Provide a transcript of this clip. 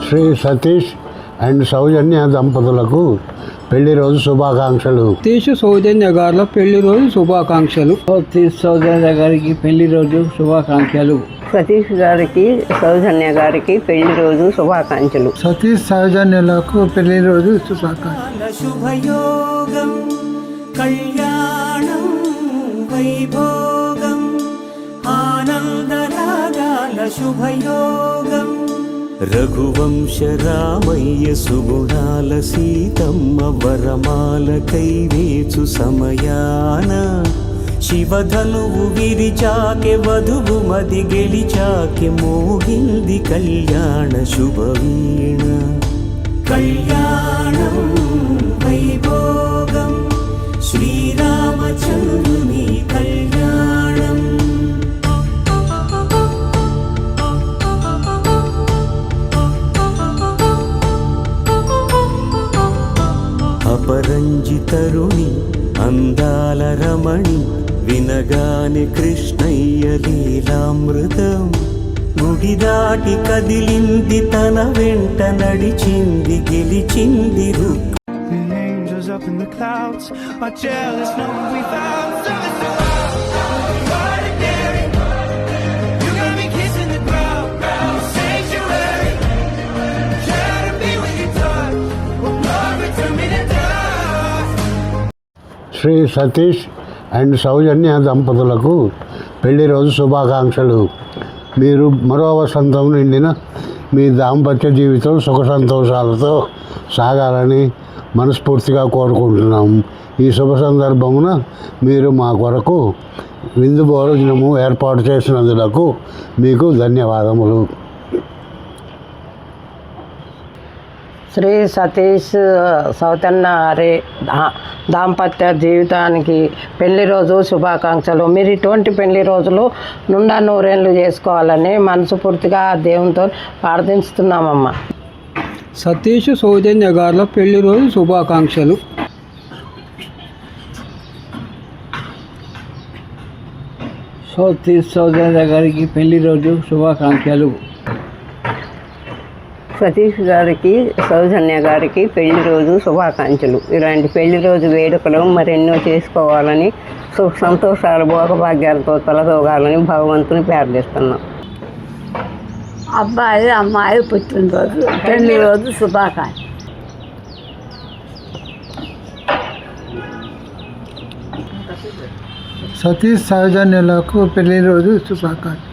Shri Satish and Soujanya దంపతులకు పెళ్లి రోజు శుభాకాంక్షలు. సతీష్ సౌజన్య గారుల పెళ్లి రోజు శుభాకాంక్షలు. సతీష్ సౌజన్య గారికి పెళ్లి రోజు శుభాకాంక్షలు. సతీష్ గారికి సౌజన్య గారికి పెళ్లి రోజు శుభాకాంక్షలు. సతీష్ సౌజన్యలకు పెళ్లి రోజు శుభాకాంక్షలు. శుభయోగం కళ్యాణం వైభోగం ఆనందరాగాల శుభయోగం రఘువంశ రామయ్య సుగుణాల సీతమ్మ వరమాల కైవేచు సమయాన శివధనువు విరిచాకె వధువు మది గెలిచాకె మోగింది కళ్యాణ శుభవీణ కళ్యాణం వైభోగం శ్రీరామచంద్రుని కళ్యాణం అపరంజి తరుణి అందాల రమణి వినగాని కృష్ణయ్య లీలామృతం గుడి దాటి కదిలింది తన వెంట నడిచింది గెలిచింది రుక్. The angels up in the clouds are jealous knowing we found something so ordinary. You got me kissing the ground, sanctuary. Try to be with your touch, but glory to me to dust. Shri Satish and Soujanya దంపతులకు పెళ్లి రోజు శుభాకాంక్షలు. మీరు మరో వసంతం నిండిన మీ దాంపత్య జీవితం సుఖ సంతోషాలతో సాగాలని మనస్ఫూర్తిగా కోరుకుంటున్నాము. ఈ శుభ సందర్భమున మీరు మా కొరకు విందు భోజనము ఏర్పాటు చేసినందుకు మీకు ధన్యవాదములు. శ్రీ సతీష్ సౌజన్య గారి దాంపత్య జీవితానికి పెళ్లి రోజు శుభాకాంక్షలు. మీరు ఇటువంటి పెళ్లి రోజులు నుండా నూరేళ్ళు చేసుకోవాలని మనస్ఫూర్తిగా దేవునితో ప్రార్థిస్తున్నామమ్మా. సతీష్ సౌజన్య గారుల పెళ్లి రోజు శుభాకాంక్షలు. సతీష్ సౌజన్య గారికి పెళ్లి రోజు శుభాకాంక్షలు. సతీష్ గారికి సౌజన్య గారికి పెళ్లి రోజు శుభాకాంక్షలు. ఇలాంటి పెళ్లి రోజు వేడుకలు మరెన్నో చేసుకోవాలని సుఖ సంతోషాలు భోగభాగ్యాలతో తొలతోగాలని భగవంతుని ప్రార్థిస్తున్నాం. అబ్బాయి అమ్మాయి పుట్టినరోజు పెళ్లి రోజు శుభాకాంక్షలు. సతీష్ సౌజన్యలకు పెళ్లి రోజు శుభాకాంక్షలు.